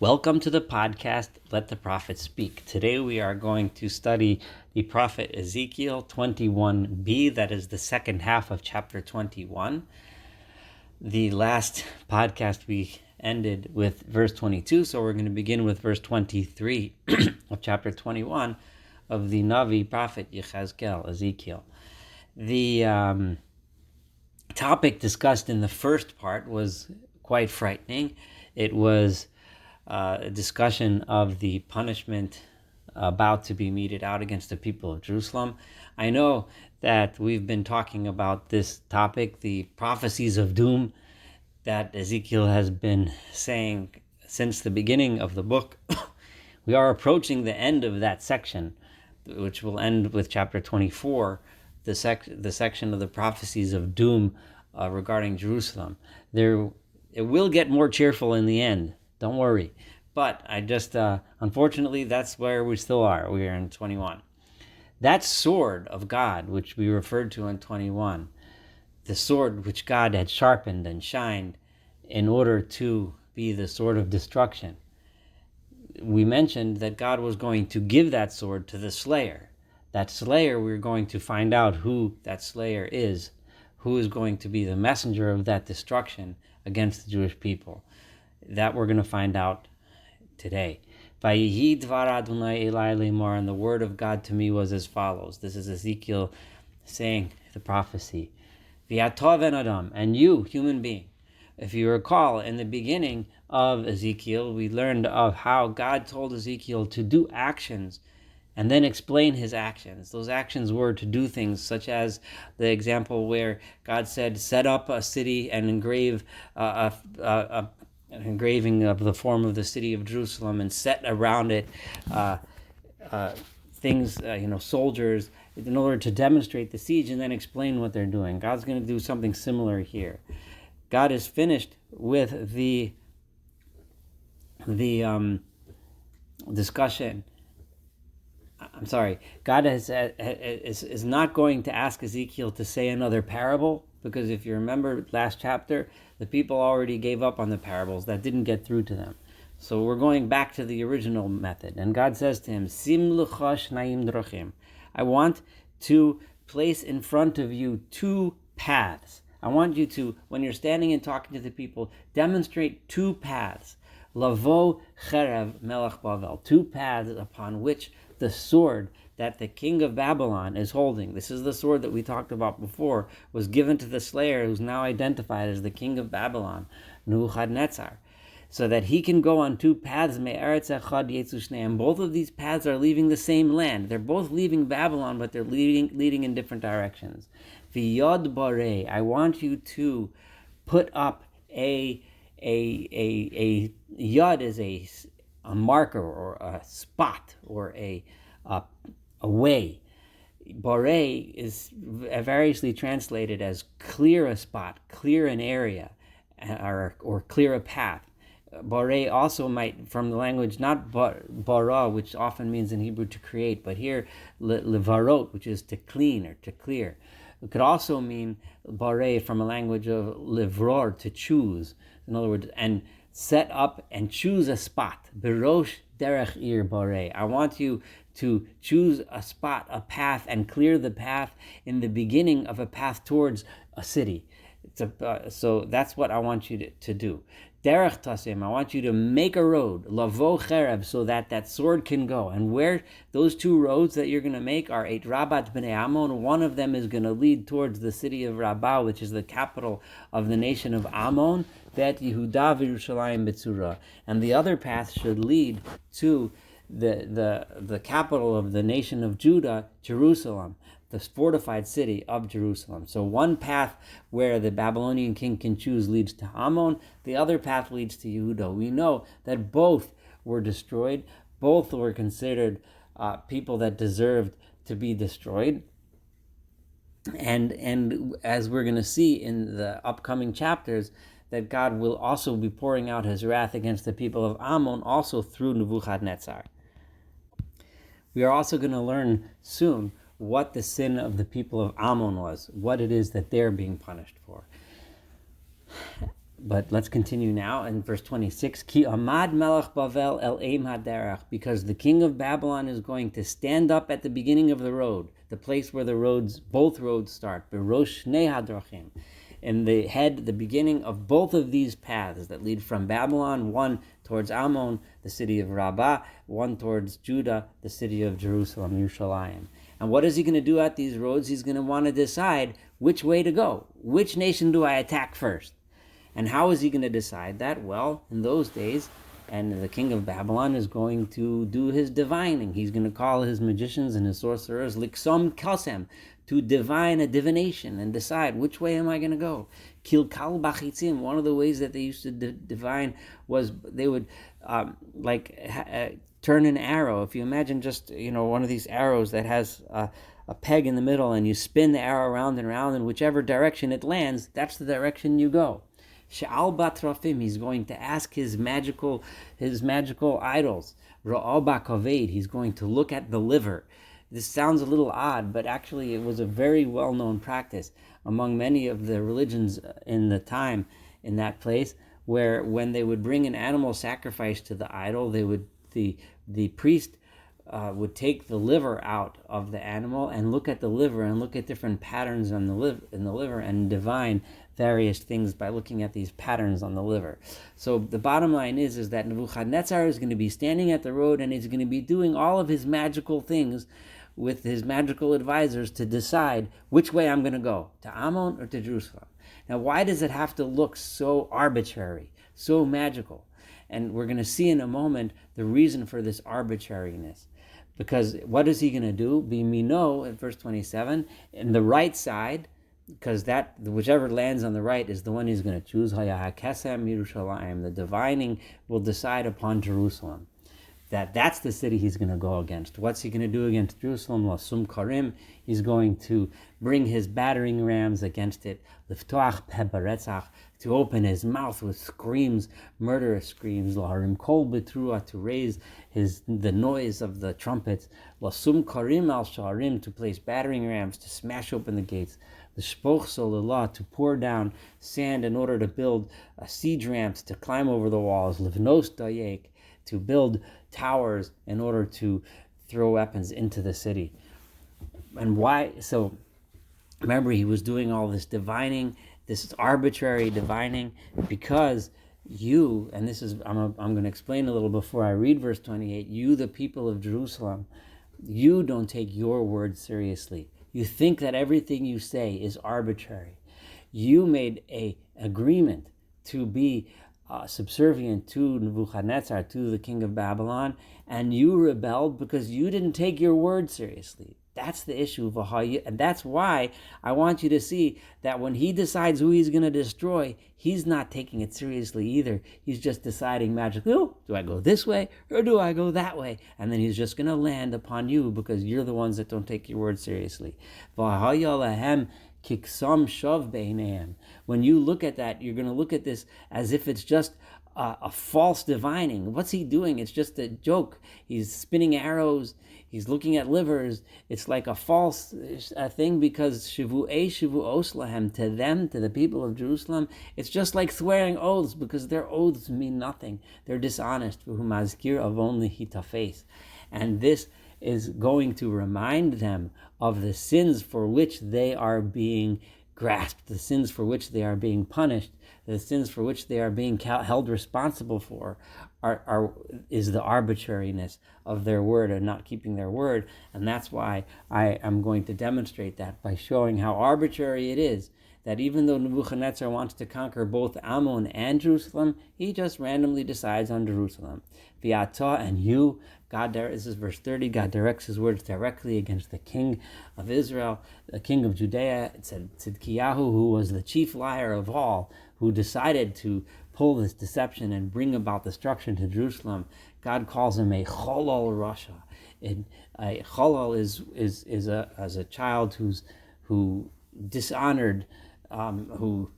Welcome to the podcast, Let the Prophet Speak. Today we are going to study the prophet Ezekiel 21b, that is the second half of chapter 21. The last podcast we ended with verse 22, so we're going to begin with verse 23 of chapter 21 of the Navi prophet Ezekiel. The topic discussed in the first part was quite frightening. It was a discussion of the punishment about to be meted out against the people of Jerusalem. I know that we've been talking about this topic, the prophecies of doom that Ezekiel has been saying since the beginning of the book. We are approaching the end of that section, which will end with chapter 24, the section of the prophecies of doom regarding Jerusalem. It will get more cheerful in the end. Don't worry. But I just, unfortunately, that's where we still are. We are in 21. That sword of God, which we referred to in 21, the sword which God had sharpened and shined in order to be the sword of destruction. We mentioned that God was going to give that sword to the slayer. That slayer, we're going to find out who that slayer is, who is going to be the messenger of that destruction against the Jewish people. That we're going to find out today. And the word of God to me was as follows. This is Ezekiel saying the prophecy. And you, human being, if you recall, in the beginning of Ezekiel, we learned of how God told Ezekiel to do actions and then explain his actions. Those actions were to do things such as the example where God said, set up a city and engrave an engraving of the form of the city of Jerusalem and set around it things, soldiers, in order to demonstrate the siege and then explain what they're doing. God's going to do something similar here. God is finished with the discussion. God is not going to ask Ezekiel to say another parable, because if you remember last chapter, the people already gave up on the parables. That didn't get through to them. So we're going back to the original method. And God says to him, Sim lucha shnayim drachim. I want to place in front of you two paths. I want you to, when you're standing and talking to the people, demonstrate two paths. Lavo cherev melech Bavel. Two paths upon which the sword that the king of Babylon is holding, this is the sword that we talked about before, was given to the slayer who's now identified as the king of Babylon, Nebuchadnezzar, so that he can go on two paths. And both of these paths are leaving the same land. They're both leaving Babylon, but they're leading in different directions. V'yod barei, I want you to put up a yod is a marker or a spot or a way. Borei is variously translated as clear a spot, clear an area, or clear a path. Borei also might, from the language, not bara, which often means in Hebrew to create, but here levarot, which is to clean or to clear. It could also mean borei from a language of livror, to choose. In other words, and set up and choose a spot. Berosh derech ir borei. I want you to choose a spot, a path, and clear the path in the beginning of a path towards a city. So that's what I want you to do. Derech tasim, I want you to make a road, lavo cherev, so that sword can go. And where those two roads that you're going to make are eight Rabat b'nei Ammon. One of them is going to lead towards the city of Rabbah, which is the capital of the nation of Ammon, that Yehuda v'Yerushalayim b'tzura. And the other path should lead to the capital of the nation of Judah, Jerusalem, the fortified city of Jerusalem. So one path where the Babylonian king can choose leads to Ammon, the other path leads to Yehuda. We know that both were destroyed, both were considered people that deserved to be destroyed. And as we're going to see in the upcoming chapters, that God will also be pouring out his wrath against the people of Ammon, also through Nebuchadnezzar. We are also going to learn soon what the sin of the people of Ammon was, what it is that they're being punished for. But let's continue now in verse 26. Ki amad melech Bavel el eim haderach, because the king of Babylon is going to stand up at the beginning of the road, the place where both roads start, berosh shnei hadrachim, in the beginning of both of these paths that lead from Babylon, one towards Ammon, the city of Rabbah, one towards Judah, the city of Jerusalem, Yerushalayim. And what is he going to do at these roads? He's going to want to decide which way to go. Which nation do I attack first? And how is he going to decide that? Well, in those days, and the king of Babylon is going to do his divining. He's going to call his magicians and his sorcerers, liksom kasem, to divine a divination and decide which way am I going to go. Kilkal bachitzim, one of the ways that they used to divine was they would turn an arrow. If you imagine just, one of these arrows that has a peg in the middle, and you spin the arrow around and around, and whichever direction it lands, that's the direction you go. She'al batrafim, he's going to ask his magical idols. Ra'al bakaved, he's going to look at the liver. This sounds a little odd, but actually it was a very well-known practice among many of the religions in the time in that place, where when they would bring an animal sacrifice to the idol, the priest would take the liver out of the animal and look at the liver and look at different patterns on in the liver and divine various things by looking at these patterns on the liver. So the bottom line is that Nebuchadnezzar is going to be standing at the road, and he's going to be doing all of his magical things with his magical advisors to decide which way I'm going to go, to Ammon or to Jerusalem. Now, why does it have to look so arbitrary, so magical? And we're going to see in a moment the reason for this arbitrariness. Because what is he going to do? Bimino, in verse 27, in the right side, because whichever lands on the right is the one he's going to choose. Hayahakesem Yerushalayim. The divining will decide upon Jerusalem. That's the city he's going to go against. What's he going to do against Jerusalem? Lasum karim. He's going to bring his battering rams against it. Liftoach pebaretzach, to open his mouth with screams, murderous screams. Laharim kol betrua, to raise the noise of the trumpets. Lasum karim al sharim, to place battering rams, to smash open the gates. The shpoch solallah, to pour down sand in order to build siege ramps to climb over the walls. Livnos dayek, to build towers in order to throw weapons into the city. And why? So remember, he was doing all this divining, this arbitrary divining, because you, and this is, I'm going to explain a little before I read verse 28, you, the people of Jerusalem, you don't take your word seriously. You think that everything you say is arbitrary. You made an agreement to be subservient to Nebuchadnezzar, to the king of Babylon, and you rebelled because you didn't take your word seriously. That's the issue, and that's why I want you to see that when he decides who he's going to destroy, he's not taking it seriously either. He's just deciding magically, do I go this way or do I go that way? And then he's just going to land upon you because you're the ones that don't take your word seriously. When you look at that, you're going to look at this as if it's just a false divining. What's he doing? It's just a joke. He's spinning arrows. He's looking at livers. It's like a false thing, because shivu'os lahem, to them, to the people of Jerusalem, it's just like swearing oaths, because their oaths mean nothing. They're dishonest. V'humazkir avon lihitafes. And this is going to remind them of the sins for which they are being grasped, the sins for which they are being punished, the sins for which they are being held responsible for is the arbitrariness of their word and not keeping their word. And that's why I am going to demonstrate that by showing how arbitrary it is that even though Nebuchadnezzar wants to conquer both Ammon and Jerusalem, he just randomly decides on Jerusalem. V'ata, and you, God, this is verse 30, God directs his words directly against the king of Israel, the king of Judea. It said Tzidkiyahu, who was the chief liar of all, who decided to pull this deception and bring about destruction to Jerusalem. God calls him a cholol rasha. A cholol is a child who dishonored, who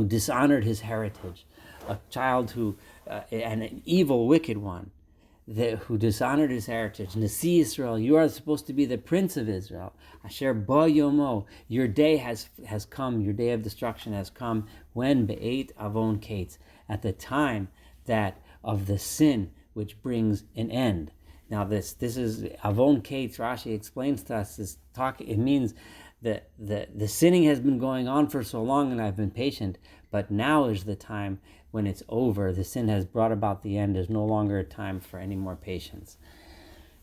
dishonored his heritage, a child who, and an evil, wicked one. who dishonored his heritage. Nasi Israel, you are supposed to be the prince of Israel. Asher ba yomo, your day has come, your day of destruction has come. When be'et avon kates, at the time that of the sin which brings an end. Now this is avon kates. Rashi explains to us this talk. It means that the sinning has been going on for so long, and I've been patient. But now is the time when it's over. The sin has brought about the end. There's no longer a time for any more patience.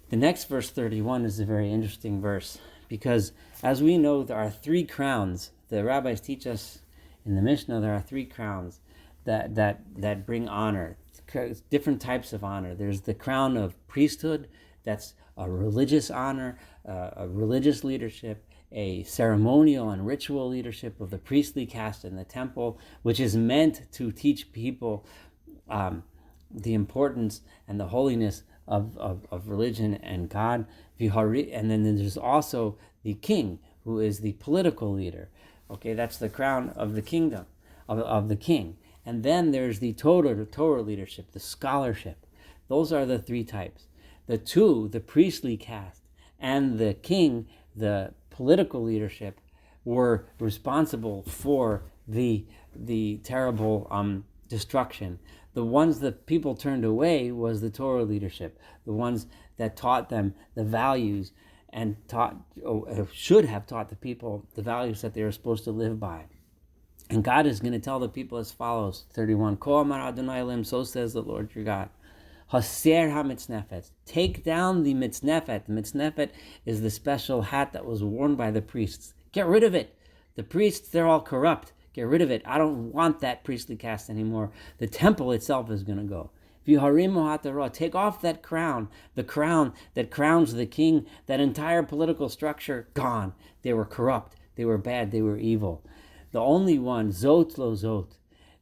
The next verse 31 is a very interesting verse, because as we know, there are three crowns. The rabbis teach us in the Mishnah there are three crowns that bring honor, different types of honor. There's the crown of priesthood, that's a religious honor, a religious leadership, a ceremonial and ritual leadership of the priestly caste in the temple, which is meant to teach people the importance and the holiness of religion and God. And then there's also the king, who is the political leader. Okay, that's the crown of the kingdom, of the king. And then there's the Torah leadership, the scholarship. Those are the three types. The two, the priestly caste and the king, the political leadership, were responsible for the terrible destruction. The ones that people turned away was the Torah leadership, the ones that taught them the values and should have taught the people the values that they were supposed to live by. And God is going to tell the people as follows, 31, Ko amar Adonai Elohim, so says the Lord your God, Haser ha-mitznefet, take down the mitznefet. The mitznefet is the special hat that was worn by the priests. Get rid of it. The priests, they're all corrupt. Get rid of it. I don't want that priestly caste anymore. The temple itself is going to go. V'harimu haTorah, take off that crown, the crown that crowns the king, that entire political structure, gone. They were corrupt. They were bad. They were evil. The only one, Zot lo Zot.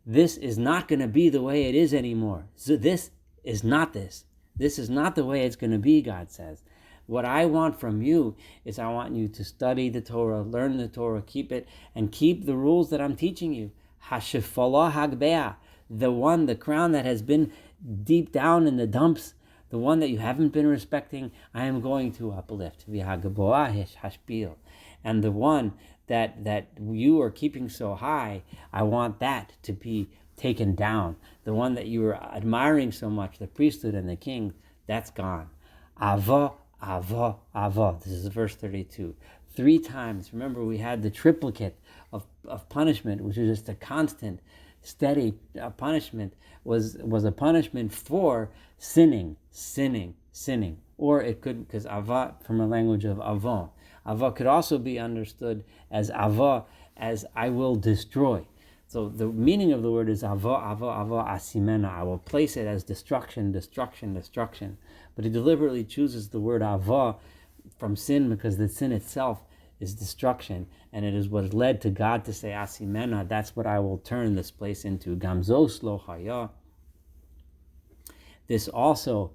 This is not going to be the way it is anymore. So this is not this. This is not the way it's going to be, God says. What I want from you is I want you to study the Torah, learn the Torah, keep it, and keep the rules that I'm teaching you. Hashifallah hagbeah, the crown that has been deep down in the dumps, the one that you haven't been respecting, I am going to uplift. V'hagaboah hashpil. And the one that you are keeping so high, I want that to be taken down. The one that you were admiring so much, the priesthood and the king, that's gone. Ava, ava, ava. This is verse 32. 3 times. Remember, we had the triplicate of punishment, which is just a constant, steady punishment, was a punishment for sinning. Or it could, because ava, from a language of avon. Ava could also be understood as ava, as I will destroy. So the meaning of the word is ava, ava, ava, asimena. I will place it as destruction. But he deliberately chooses the word ava from sin because the sin itself is destruction. And it is what led to God to say asimena. That's what I will turn this place into. Gamzos lo haya. This also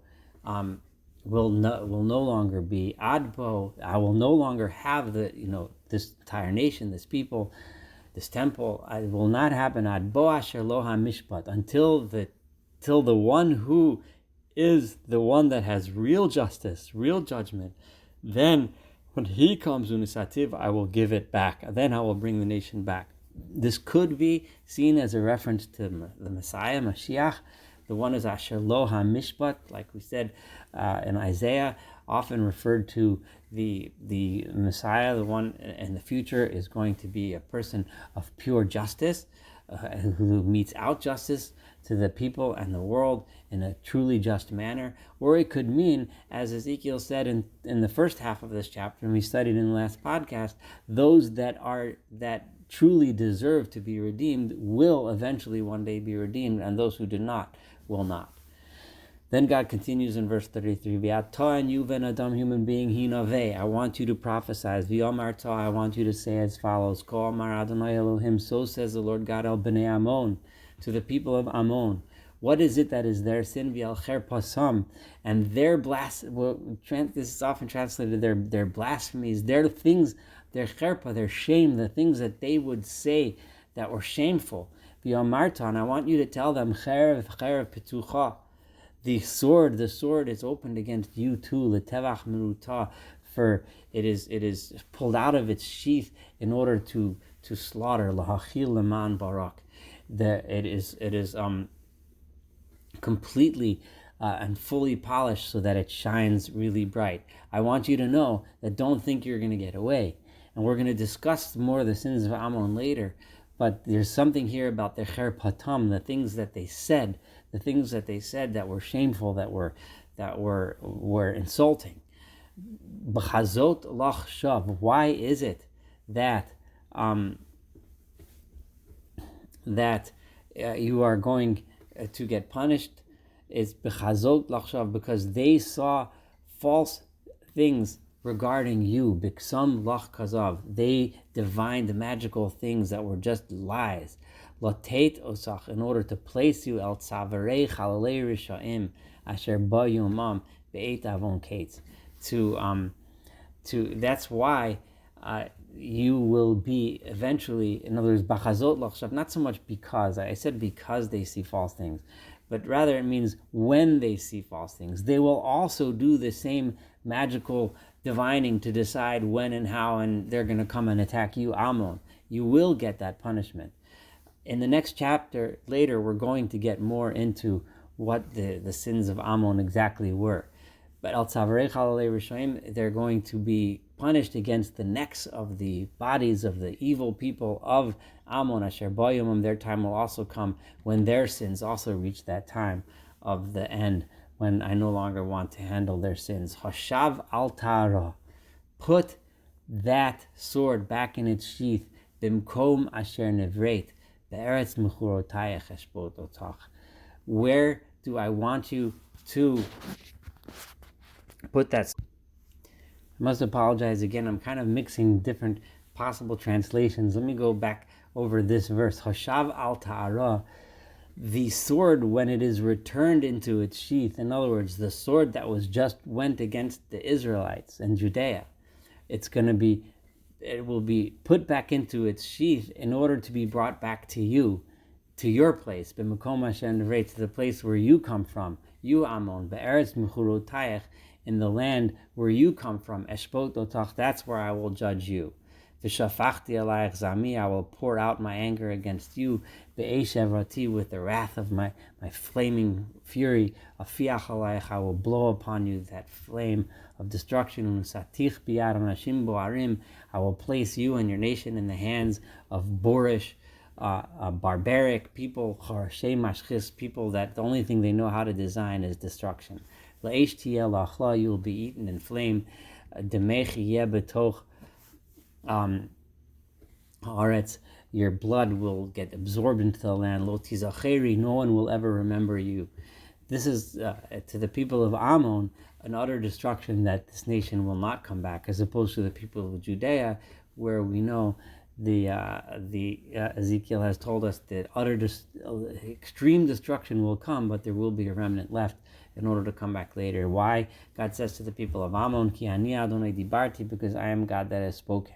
will no longer be adbo. I will no longer have this entire nation, this people, this temple. It will not happen adbo asher lo ha-mishpat, until the one who is the one that has real justice, real judgment. Then when he comes unisativ, I will give it back. Then I will bring the nation back. This could be seen as a reference to the Messiah, Mashiach. The one is Asher Lo HaMishpat, like we said in Isaiah, often referred to the Messiah. The one in the future is going to be a person of pure justice, who metes out justice to the people and the world in a truly just manner. Or it could mean, as Ezekiel said in the first half of this chapter, and we studied in the last podcast, those that truly deserve to be redeemed will eventually one day be redeemed, and those who do not will not. Then God continues in verse 33, V'ata and you, ben Adam, human being, hinaveh, I want you to prophesy. V'yomar ta, I want you to say as follows, Ko amar Adonai Elohim, so says the Lord God, El b'nei Ammon, to the people of Ammon. What is it that is their sin? V'al cherpasam, and their this is often translated, their blasphemies, their things, their cherpa, their shame, the things that they would say that were shameful. V'yomarta, and I want you to tell them, cherev petucha, The sword is opened against you too. L'tevach meruta, for it is pulled out of its sheath in order to slaughter. Lahachil leman barak. It is completely and fully polished so that it shines really bright. I want you to know that don't think you're going to get away. And we're going to discuss more of the sins of Ammon later. But there's something here about the cherpatam, the things that they said that were shameful, that were insulting. B'chazot lach shav. Why is it that you are going to get punished? It's b'chazot lach shav, because they saw false things regarding you. Biksam lach kazav. They divined the magical things that were just lies. Latet osach, in order to place you el tzavarei chalalei rishaim asher ba yomam be'et avon kates. That's why you will be eventually, in other words, bachazot lachshav, not so much because, I said because they see false things, but rather it means when they see false things. They will also do the same magical divining to decide when and how, and they're going to come and attack you, Ammon. You will get that punishment. In the next chapter, later, we're going to get more into what the sins of Ammon exactly were. But al tzavarei chalalei rishaim, they're going to be punished against the necks of the bodies of the evil people of Ammon, asher ba yomam. Their time will also come when their sins also reach that time of the end, when I no longer want to handle their sins. Hashav al ta'ara, put that sword back in its sheath. Bimkom asher nevreit, be'eretz mechurotayach eshbot otach. Where do I want you to put that? I must apologize again. I'm kind of mixing different possible translations. Let me go back over this verse. Hashav al ta'ara, the sword when it is returned into its sheath. In other words, the sword that was just went against the Israelites and Judea. It will be put back into its sheath in order to be brought back to you, to your place, to the place where you come from, you Ammon, be'eretz mechurotayach, in the land where you come from, eshbot otach, that's where I will judge you. V'shafachti alayich zami, I will pour out my anger against you, be'esh evrati, with the wrath of my flaming fury, afiach alayich, I will blow upon you that flame of destruction, u'satich biyad anashim bo'arim, I will place you and your nation in the hands of boorish, barbaric people, charashei mashchis, people that the only thing they know how to design is destruction. La'esh tiyeh la'achla, you will be eaten in flame. Demech yeh betoch haaretz, your blood will get absorbed into the land. Lo tizacheri, no one will ever remember you. This is to the people of Ammon an utter destruction, that this nation will not come back, as opposed to the people of Judea, where we know the Ezekiel has told us that extreme destruction will come, but there will be a remnant left in order to come back later. Why? God says to the people of Ammon, Ki ani Adonai dibarti, because I am God that has spoken.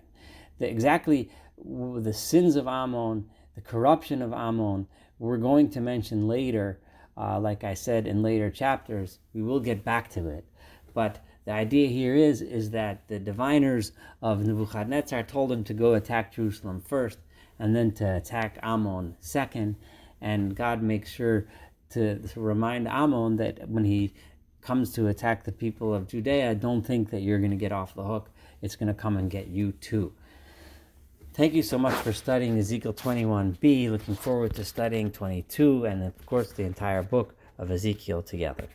The sins of Ammon, the corruption of Ammon, we're going to mention later, like I said in later chapters. We will get back to it. But the idea here is that the diviners of Nebuchadnezzar told him to go attack Jerusalem first, and then to attack Ammon second. And God makes sure to remind Ammon that when he comes to attack the people of Judea, don't think that you're going to get off the hook. It's going to come and get you too. Thank you so much for studying Ezekiel 21b. Looking forward to studying 22 and, of course, the entire book of Ezekiel together.